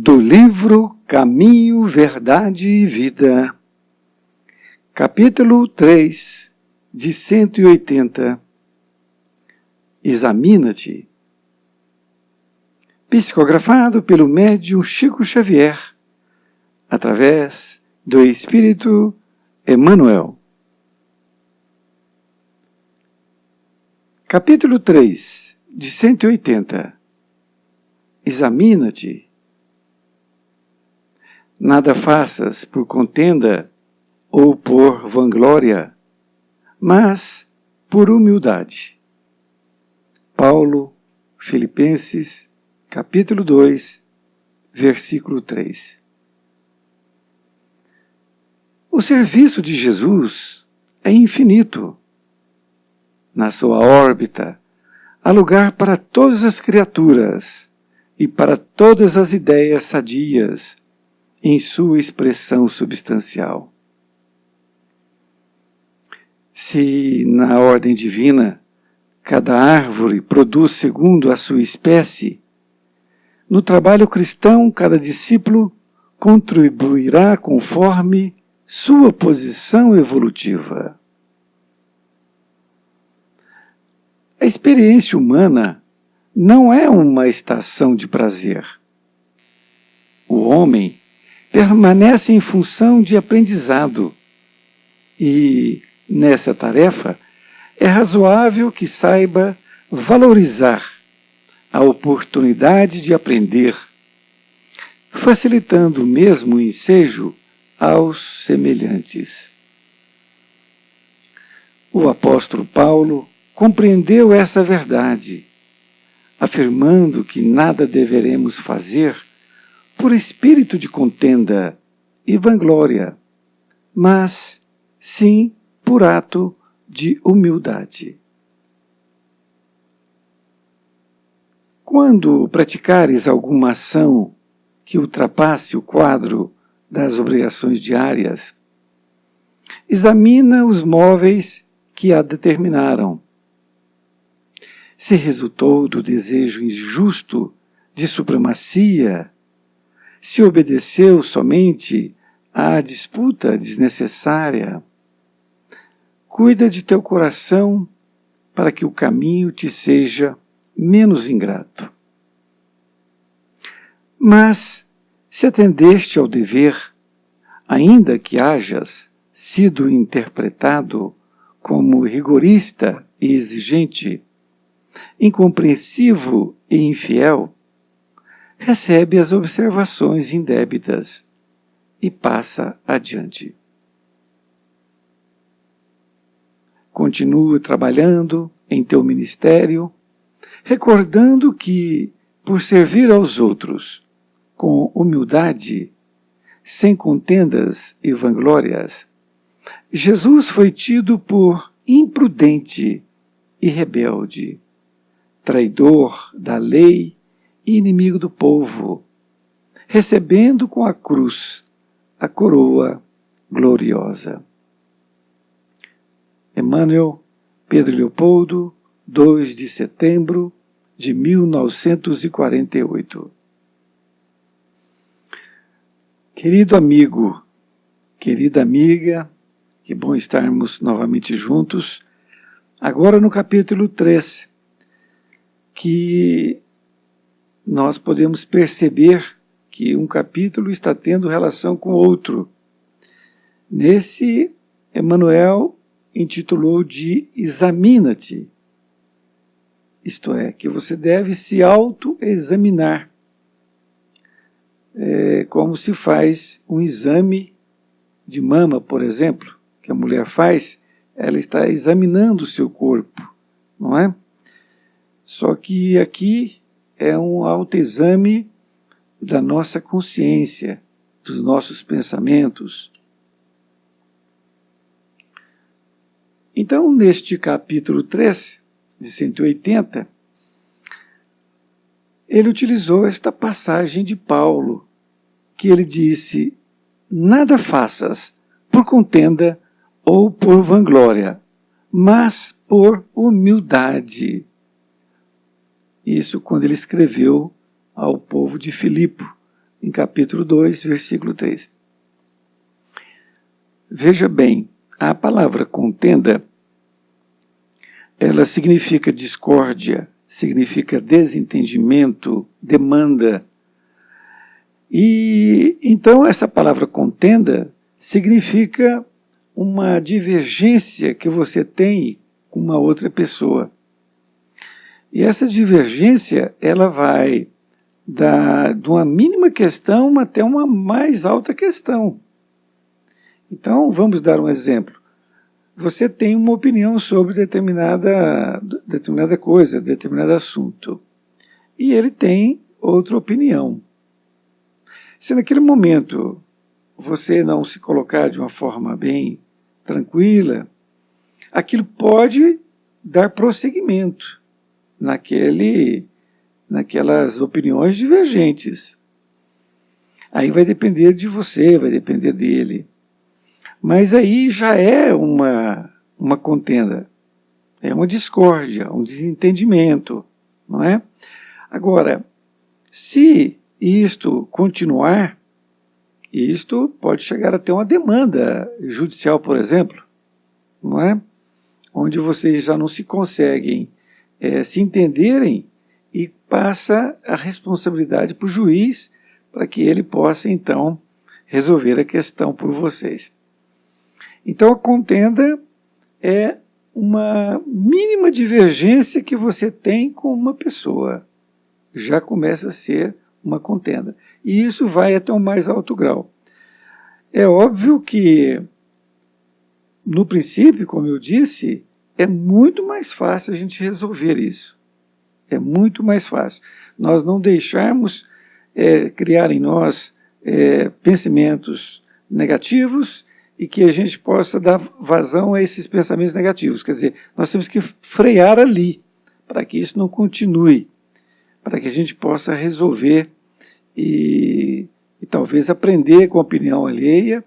Do livro Caminho, Verdade e Vida, capítulo 3, de 180, Examina-te, psicografado pelo médium Chico Xavier, através do Espírito Emmanuel. Capítulo 3, de 180, Examina-te. Nada faças por contenda ou por vanglória, mas por humildade. Paulo, Filipenses, capítulo 2, versículo 3. O serviço de Jesus é infinito. Na sua órbita, há lugar para todas as criaturas e para todas as ideias sadias, em sua expressão substancial. Se, na ordem divina, cada árvore produz segundo a sua espécie, no trabalho cristão cada discípulo contribuirá conforme sua posição evolutiva. A experiência humana não é uma estação de prazer. O homem permanece em função de aprendizado e, nessa tarefa, é razoável que saiba valorizar a oportunidade de aprender, facilitando o mesmo ensejo aos semelhantes. O apóstolo Paulo compreendeu essa verdade, afirmando que nada deveremos fazer por espírito de contenda e vanglória, mas sim por ato de humildade. Quando praticares alguma ação que ultrapasse o quadro das obrigações diárias, examina os móveis que a determinaram. Se resultou do desejo injusto de supremacia, se obedeceu somente à disputa desnecessária, cuida de teu coração para que o caminho te seja menos ingrato. Mas, se atendeste ao dever, ainda que hajas sido interpretado como rigorista e exigente, incompreensivo e infiel, recebe as observações indébitas e passa adiante. Continua trabalhando em teu ministério, recordando que, por servir aos outros com humildade, sem contendas e vanglórias, Jesus foi tido por imprudente e rebelde, traidor da lei e inimigo do povo, recebendo com a cruz a coroa gloriosa. Emmanuel, Pedro Leopoldo, 2 de setembro de 1948. Querido amigo, querida amiga, que bom estarmos novamente juntos, agora no capítulo 3, que nós podemos perceber que um capítulo está tendo relação com outro. Nesse, Emmanuel intitulou de Examina-te, isto é, que você deve se auto-examinar. É como se faz um exame de mama, por exemplo, que a mulher faz, ela está examinando o seu corpo, não é? Só que aqui é um autoexame da nossa consciência, dos nossos pensamentos. Então, neste capítulo 3, de 180, ele utilizou esta passagem de Paulo, que ele disse: nada faças por contenda ou por vanglória, mas por humildade. Isso quando ele escreveu ao povo de Filipe, em capítulo 2, versículo 3. Veja bem, a palavra contenda, ela significa discórdia, significa desentendimento, demanda. E então essa palavra contenda significa uma divergência que você tem com uma outra pessoa. E essa divergência, ela vai de uma mínima questão até uma mais alta questão. Então, vamos dar um exemplo. Você tem uma opinião sobre determinada coisa, determinado assunto. E ele tem outra opinião. Se naquele momento você não se colocar de uma forma bem tranquila, aquilo pode dar prosseguimento naquelas opiniões divergentes. Aí vai depender de você, vai depender dele. Mas aí já é uma contenda, é uma discórdia, um desentendimento, não é? Agora, se isto continuar, isto pode chegar até uma demanda judicial, por exemplo, não é? Onde vocês já não se conseguem se entenderem e passa a responsabilidade para o juiz para que ele possa, então, resolver a questão por vocês. Então, a contenda é uma mínima divergência que você tem com uma pessoa. Já começa a ser uma contenda. E isso vai até o mais alto grau. É óbvio que, no princípio, como eu disse, é muito mais fácil a gente resolver isso. É muito mais fácil. Nós não deixarmos criar em nós pensamentos negativos e que a gente possa dar vazão a esses pensamentos negativos. Quer dizer, nós temos que frear ali, para que isso não continue, para que a gente possa resolver e talvez aprender com a opinião alheia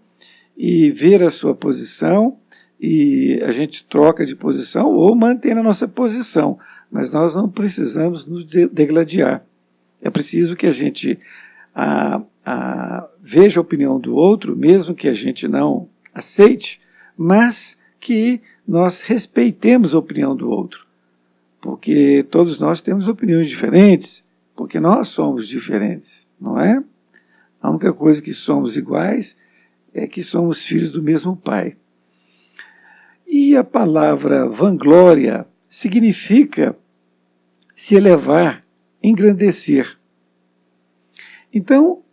e ver a sua posição, e a gente troca de posição ou mantém a nossa posição, mas nós não precisamos nos degladiar. É preciso que a gente veja a opinião do outro, mesmo que a gente não aceite, mas que nós respeitemos a opinião do outro, porque todos nós temos opiniões diferentes, porque nós somos diferentes, não é? A única coisa que somos iguais é que somos filhos do mesmo Pai. E a palavra vanglória significa se elevar, engrandecer. Então,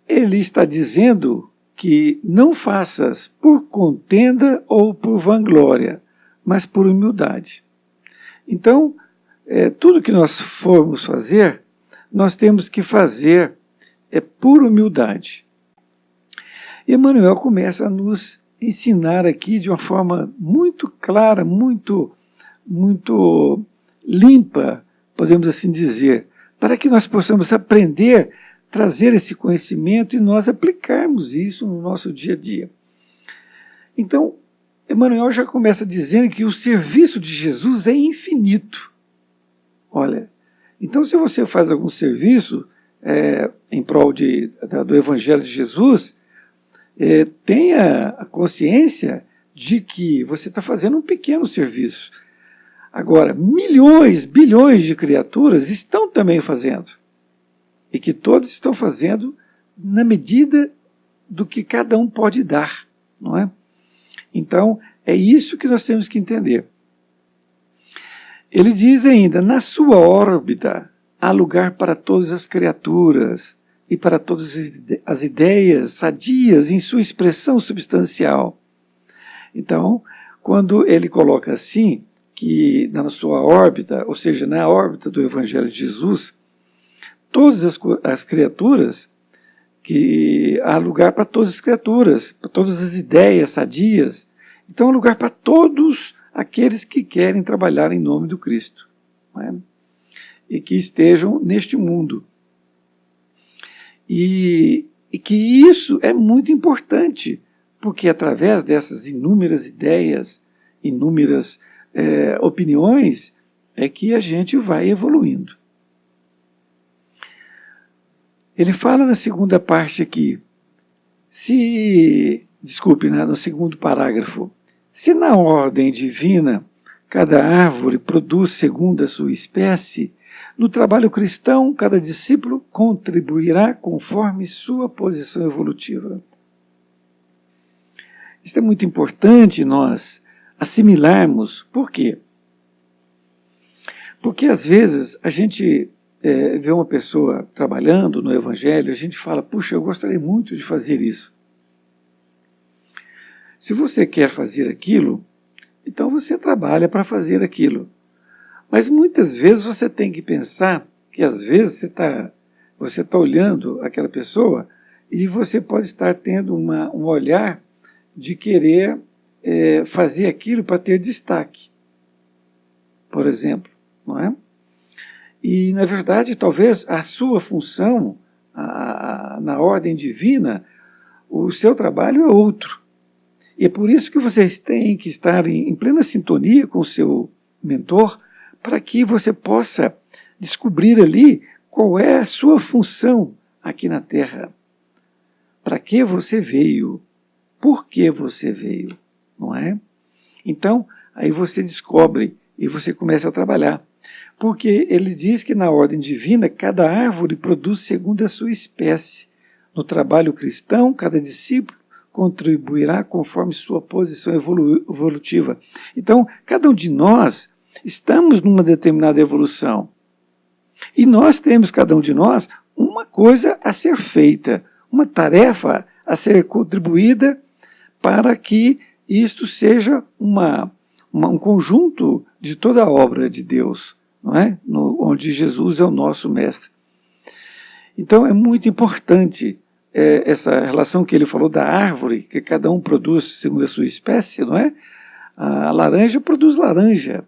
ele está dizendo que não faças por contenda ou por vanglória, mas por humildade. Então, tudo que nós formos fazer, nós temos que fazer por humildade. E Emmanuel começa a nos ensinar aqui de uma forma muito clara, muito limpa, podemos assim dizer, para que nós possamos aprender, trazer esse conhecimento e nós aplicarmos isso no nosso dia a dia. Então, Emmanuel já começa dizendo que o serviço de Jesus é infinito. Olha, então se você faz algum serviço em prol do Evangelho de Jesus, tenha a consciência de que você está fazendo um pequeno serviço. Agora, milhões, bilhões de criaturas estão também fazendo. E que todos estão fazendo na medida do que cada um pode dar, não é? Então, é isso que nós temos que entender. Ele diz ainda, na sua órbita há lugar para todas as criaturas e para todas as ideias sadias em sua expressão substancial. Então, quando ele coloca assim, que na sua órbita, ou seja, na órbita do Evangelho de Jesus, todas as criaturas, que há lugar para todas as criaturas, para todas as ideias sadias. Então há lugar para todos aqueles que querem trabalhar em nome do Cristo, não é? E que estejam neste mundo. E que isso é muito importante, porque através dessas inúmeras ideias, inúmeras opiniões, é que a gente vai evoluindo. Ele fala na segunda parte aqui, no segundo parágrafo, se na ordem divina cada árvore produz segundo a sua espécie, no trabalho cristão cada discípulo contribuirá conforme sua posição evolutiva. Isso é muito importante nós assimilarmos. Por quê? Porque às vezes a gente vê uma pessoa trabalhando no Evangelho, a gente fala, puxa, eu gostaria muito de fazer isso. Se você quer fazer aquilo, então você trabalha para fazer aquilo. Mas muitas vezes você tem que pensar que às vezes você tá olhando aquela pessoa e você pode estar tendo um olhar de querer fazer aquilo para ter destaque, por exemplo, não é? E, na verdade, talvez a sua função, na ordem divina, o seu trabalho é outro. E é por isso que vocês têm que estar em plena sintonia com o seu mentor, para que você possa descobrir ali qual é a sua função aqui na Terra. Para que você veio? Por que você veio? Não é? Então, aí você descobre e você começa a trabalhar. Porque ele diz que na ordem divina cada árvore produz segundo a sua espécie. No trabalho cristão, cada discípulo contribuirá conforme sua posição evolutiva. Então, cada um de nós estamos numa determinada evolução. E nós temos, cada um de nós, uma coisa a ser feita, uma tarefa a ser contribuída para que isto seja um conjunto de toda a obra de Deus, não é? Onde Jesus é o nosso mestre. Então é muito importante essa relação que ele falou da árvore, que cada um produz segundo a sua espécie, não é? A laranja produz laranja.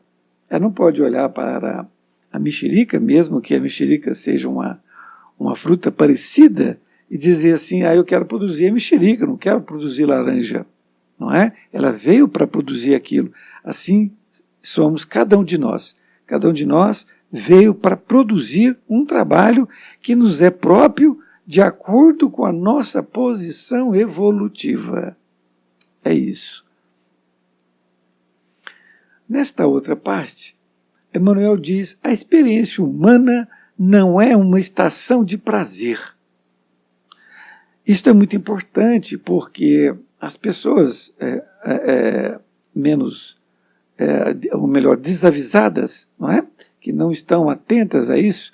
Ela não pode olhar para a mexerica, mesmo que a mexerica seja uma fruta parecida, e dizer assim, eu quero produzir a mexerica, não quero produzir laranja. Não é? Ela veio para produzir aquilo. Assim somos cada um de nós. Cada um de nós veio para produzir um trabalho que nos é próprio de acordo com a nossa posição evolutiva. É isso. Nesta outra parte, Emmanuel diz, a experiência humana não é uma estação de prazer. Isto é muito importante porque as pessoas ou melhor, desavisadas, não é? Que não estão atentas a isso,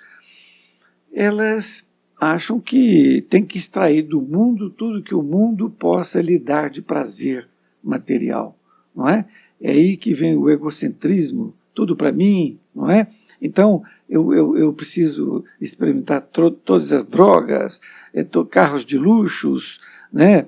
elas acham que tem que extrair do mundo tudo que o mundo possa lhe dar de prazer material, não é? É aí que vem o egocentrismo, tudo para mim, não é? Então, eu preciso experimentar todas as drogas, carros de luxos, né?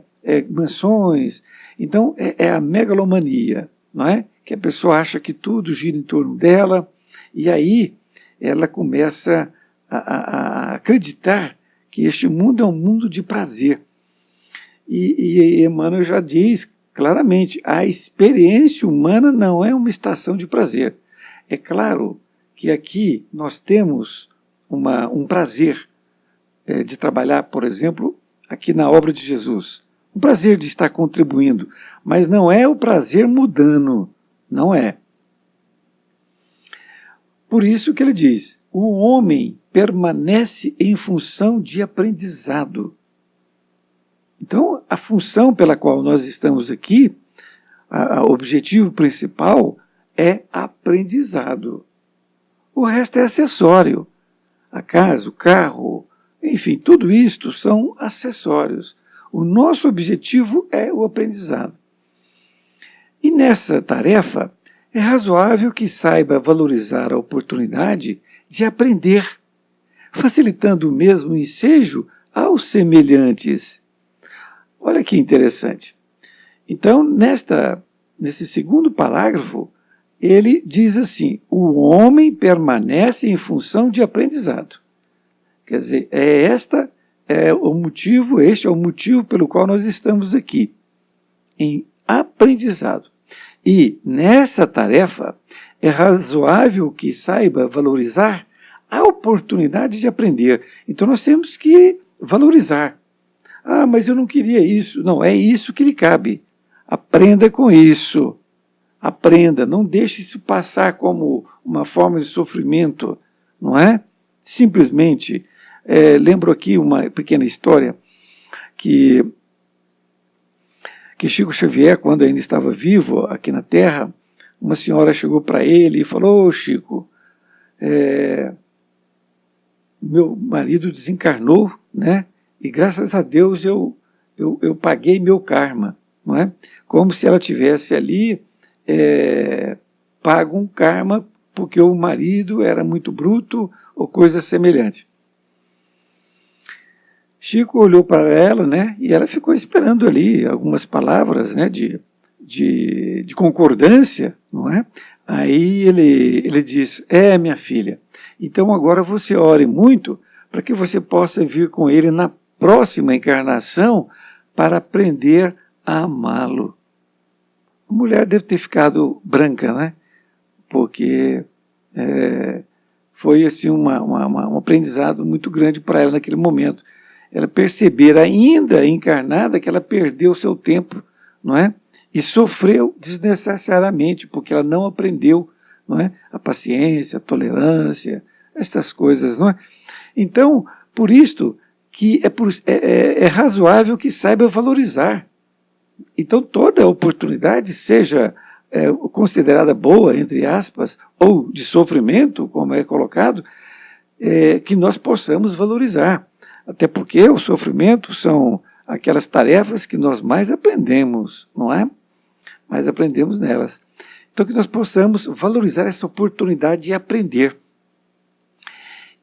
Mansões. Então, é a megalomania, não é? Que a pessoa acha que tudo gira em torno dela, e aí ela começa a acreditar que este mundo é um mundo de prazer. E Emmanuel já diz claramente, a experiência humana não é uma estação de prazer. É claro que aqui nós temos um prazer de trabalhar, por exemplo, aqui na obra de Jesus. Um prazer de estar contribuindo, mas não é o prazer mundano, não é. Por isso que ele diz, o homem permanece em função de aprendizado. Então, a função pela qual nós estamos aqui, o objetivo principal é aprendizado. O resto é acessório. A casa, o carro, enfim, tudo isto são acessórios. O nosso objetivo é o aprendizado. E nessa tarefa, é razoável que saiba valorizar a oportunidade de aprender, facilitando o mesmo ensejo aos semelhantes. Olha que interessante. Então, nesse segundo parágrafo, ele diz assim, o homem permanece em função de aprendizado. Quer dizer, este é o motivo pelo qual nós estamos aqui, em aprendizado. E nessa tarefa, é razoável que saiba valorizar a oportunidade de aprender. Então nós temos que valorizar. Ah, mas eu não queria isso. Não, é isso que lhe cabe. Aprenda com isso. Aprenda, não deixe isso passar como uma forma de sofrimento, não é? Simplesmente, lembro aqui uma pequena história que Chico Xavier, quando ainda estava vivo aqui na Terra, uma senhora chegou para ele e falou: "Ô Chico, meu marido desencarnou, né? E graças a Deus eu paguei meu karma", não é? Como se ela tivesse ali pago um karma porque o marido era muito bruto ou coisa semelhante. Chico olhou para ela, né, e ela ficou esperando ali algumas palavras, né, de concordância, não é? Aí ele diz: minha filha, então agora você ore muito para que você possa vir com ele na próxima encarnação para aprender a amá-lo. A mulher deve ter ficado branca, né? Porque foi assim um aprendizado muito grande para ela naquele momento. Ela perceber ainda encarnada que ela perdeu o seu tempo, não é? E sofreu desnecessariamente, porque ela não aprendeu, não é? A paciência, a tolerância, estas coisas, não é? Então, por isto que é razoável que saiba valorizar. Então, toda oportunidade, seja considerada boa, entre aspas, ou de sofrimento, como é colocado, que nós possamos valorizar. Até porque o sofrimento são aquelas tarefas que nós mais aprendemos, não é? Mais aprendemos nelas. Então, que nós possamos valorizar essa oportunidade de aprender.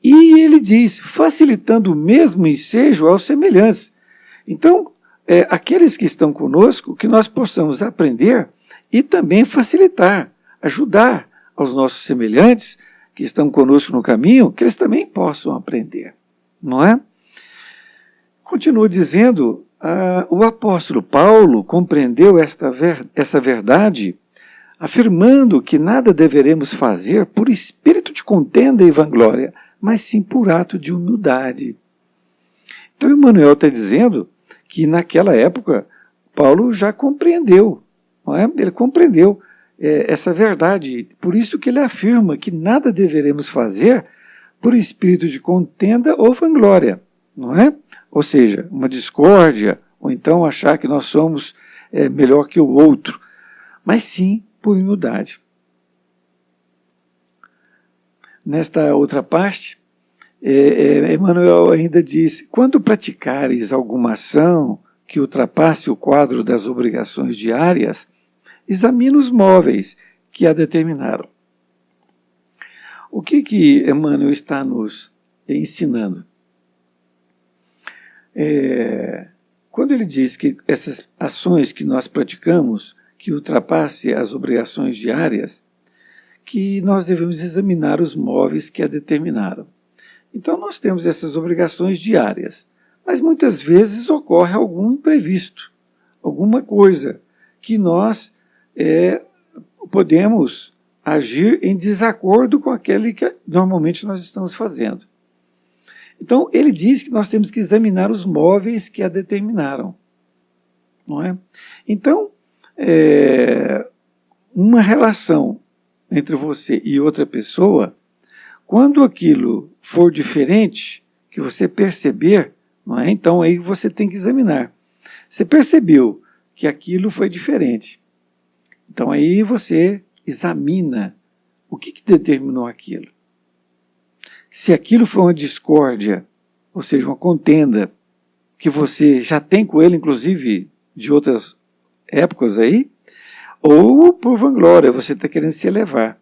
E ele diz, facilitando o mesmo ensejo aos semelhantes. Então, aqueles que estão conosco, que nós possamos aprender e também facilitar, ajudar aos nossos semelhantes que estão conosco no caminho, que eles também possam aprender, não é? Continua dizendo, o apóstolo Paulo compreendeu essa verdade, afirmando que nada deveremos fazer por espírito de contenda e vanglória, mas sim por ato de humildade. Então Emmanuel está dizendo que naquela época Paulo já compreendeu, não é? Ele compreendeu essa verdade, por isso que ele afirma que nada deveremos fazer por espírito de contenda ou vanglória, não é? Ou seja, uma discórdia, ou então achar que nós somos melhor que o outro, mas sim por humildade. Nesta outra parte, Emmanuel ainda diz, quando praticares alguma ação que ultrapasse o quadro das obrigações diárias, examine os móveis que a determinaram. O que Emmanuel está nos ensinando? Quando ele diz que essas ações que nós praticamos, que ultrapasse as obrigações diárias, que nós devemos examinar os móveis que a determinaram. Então nós temos essas obrigações diárias, mas muitas vezes ocorre algum imprevisto, alguma coisa que nós podemos agir em desacordo com aquele que normalmente nós estamos fazendo. Então, ele diz que nós temos que examinar os móveis que a determinaram, não é? Então, uma relação entre você e outra pessoa, quando aquilo for diferente, que você perceber, não é? Então aí você tem que examinar. Você percebeu que aquilo foi diferente. Então aí você examina o que determinou aquilo. Se aquilo foi uma discórdia, ou seja, uma contenda, que você já tem com ele, inclusive, de outras épocas aí, ou por vanglória, você está querendo se elevar.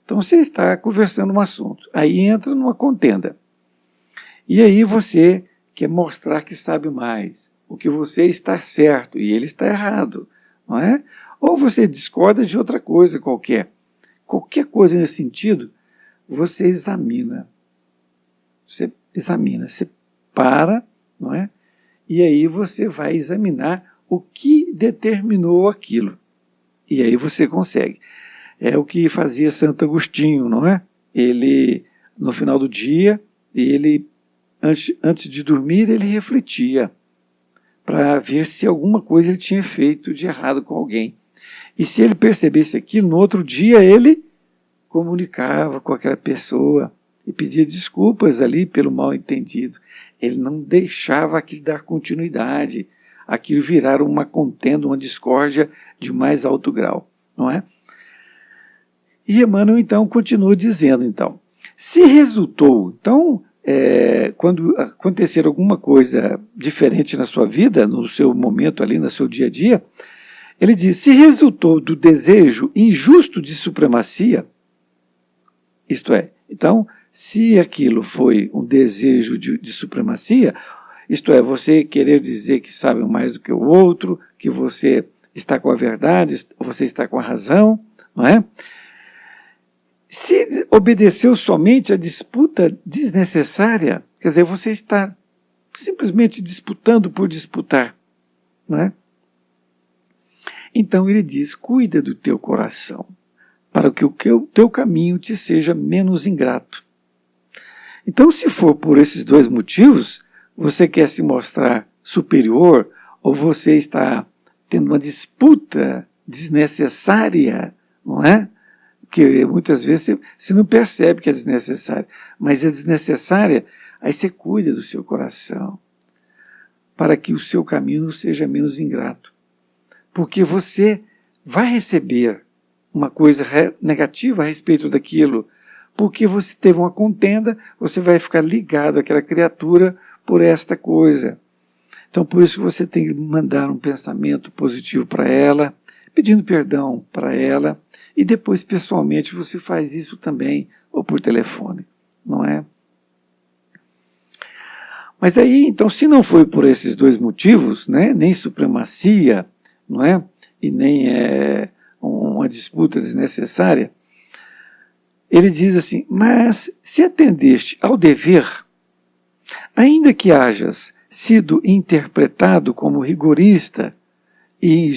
Então você está conversando um assunto, aí entra numa contenda. E aí você quer mostrar que sabe mais, o que você está certo e ele está errado, não é? Ou você discorda de outra coisa qualquer. Qualquer coisa nesse sentido, você examina. Você examina, você para, não é? E aí você vai examinar o que determinou aquilo. E aí você consegue. É o que fazia Santo Agostinho, não é? Ele, no final do dia, ele antes de dormir, ele refletia para ver se alguma coisa ele tinha feito de errado com alguém. E se ele percebesse aquilo, no outro dia ele comunicava com aquela pessoa e pedia desculpas ali pelo mal entendido. Ele não deixava aquilo dar continuidade, aquilo virar uma contenda, uma discórdia de mais alto grau, não é? E Emmanuel então continua dizendo, então, se resultou, então, quando acontecer alguma coisa diferente na sua vida, no seu momento ali, no seu dia a dia, ele diz, se resultou do desejo injusto de supremacia, isto é, então, se aquilo foi um desejo de supremacia, isto é, você querer dizer que sabe mais do que o outro, que você está com a verdade, você está com a razão, não é? Se obedeceu somente à disputa desnecessária, quer dizer, você está simplesmente disputando por disputar, não é? Então ele diz, cuida do teu coração, para que o teu caminho te seja menos ingrato. Então, se for por esses dois motivos, você quer se mostrar superior, ou você está tendo uma disputa desnecessária, não é? Que muitas vezes você não percebe que é desnecessária, mas é desnecessária, aí você cuida do seu coração, para que o seu caminho seja menos ingrato. Porque você vai receber uma coisa negativa a respeito daquilo, porque você teve uma contenda, você vai ficar ligado àquela criatura por esta coisa. Então, por isso que você tem que mandar um pensamento positivo para ela, pedindo perdão para ela, e depois, pessoalmente, você faz isso também, ou por telefone, não é? Mas aí, então, se não foi por esses dois motivos, né, nem supremacia, não é? E nem uma disputa desnecessária, ele diz assim, mas se atendeste ao dever, ainda que hajas sido interpretado como rigorista e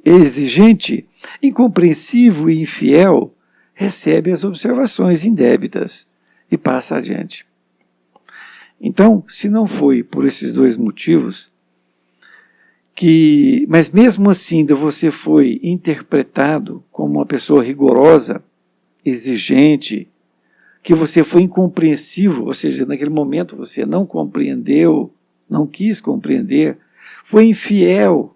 exigente, incompreensivo e infiel, recebe as observações indébitas e passa adiante. Então, se não foi por esses dois motivos, mas mesmo assim ainda você foi interpretado como uma pessoa rigorosa, exigente, que você foi incompreensivo, ou seja, naquele momento você não compreendeu, não quis compreender, foi infiel,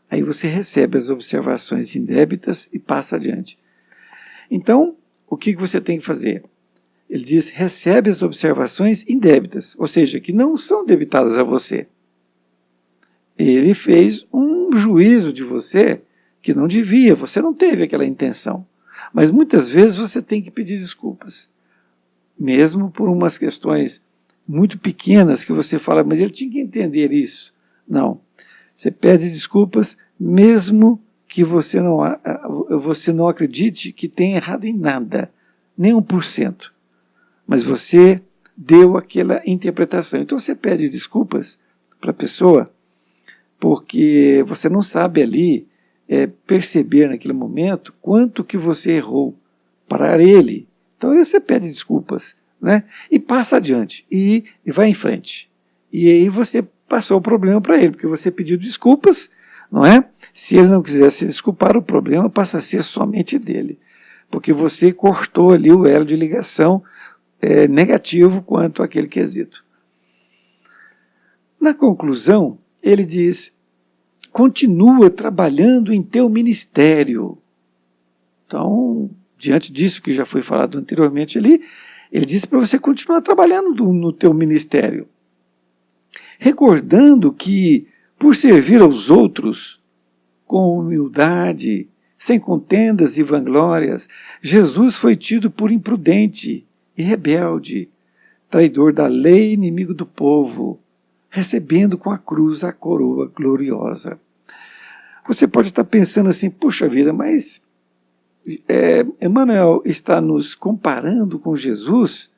aí você recebe as observações indébitas e passa adiante. Então, o que você tem que fazer? Ele diz, recebe as observações indébitas, ou seja, que não são debitadas a você. Ele fez um juízo de você que não devia, você não teve aquela intenção. Mas muitas vezes você tem que pedir desculpas, mesmo por umas questões muito pequenas que você fala, mas ele tinha que entender isso. Não, você pede desculpas mesmo que você não acredite que tenha errado em nada, nem 1%. Mas você deu aquela interpretação. Então você pede desculpas para a pessoa porque você não sabe ali perceber naquele momento quanto que você errou para ele. Então aí você pede desculpas, né? E passa adiante, e vai em frente. E aí você passou o problema para ele, porque você pediu desculpas, não é? Se ele não quiser se desculpar, o problema passa a ser somente dele, porque você cortou ali o elo de ligação negativo quanto àquele quesito. Na conclusão, ele diz, continua trabalhando em teu ministério. Então, diante disso que já foi falado anteriormente ali, ele disse para você continuar trabalhando no teu ministério. Recordando que, por servir aos outros com humildade, sem contendas e vanglórias, Jesus foi tido por imprudente e rebelde, traidor da lei, inimigo do povo, recebendo com a cruz a coroa gloriosa. Você pode estar pensando assim, puxa vida, mas Emmanuel está nos comparando com Jesus?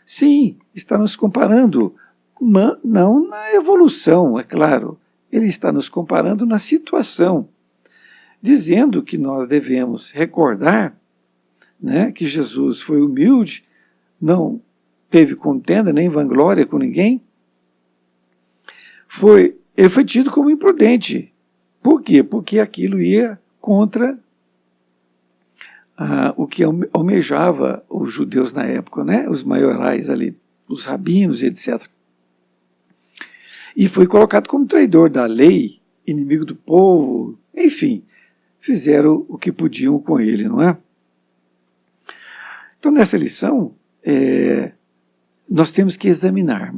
Sim, está nos comparando, não na evolução, é claro. Ele está nos comparando na situação, dizendo que nós devemos recordar, né, que Jesus foi humilde, não teve contenda, nem vanglória com ninguém, ele foi tido como imprudente. Por quê? Porque aquilo ia contra o que almejava os judeus na época, né? Os maiorais ali, os rabinos e etc. E foi colocado como traidor da lei, inimigo do povo, enfim, fizeram o que podiam com ele, não é? Então, nessa lição, nós temos que examinar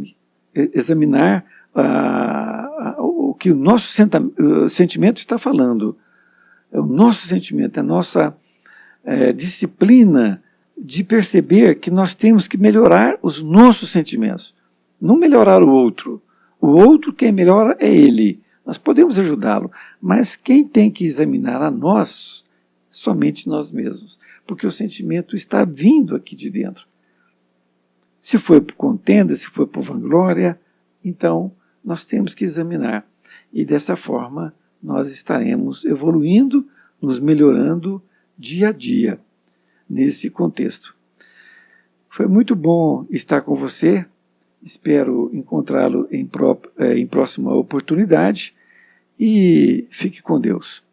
o que o nosso sentimento está falando. É o nosso sentimento, a nossa disciplina de perceber que nós temos que melhorar os nossos sentimentos, não melhorar o outro. O outro, quem melhora é ele. Nós podemos ajudá-lo, mas quem tem que examinar a nós, somente nós mesmos, porque o sentimento está vindo aqui de dentro. Se foi por contenda, se foi por vanglória, então nós temos que examinar. E dessa forma nós estaremos evoluindo, nos melhorando dia a dia nesse contexto. Foi muito bom estar com você, espero encontrá-lo em próxima oportunidade e fique com Deus.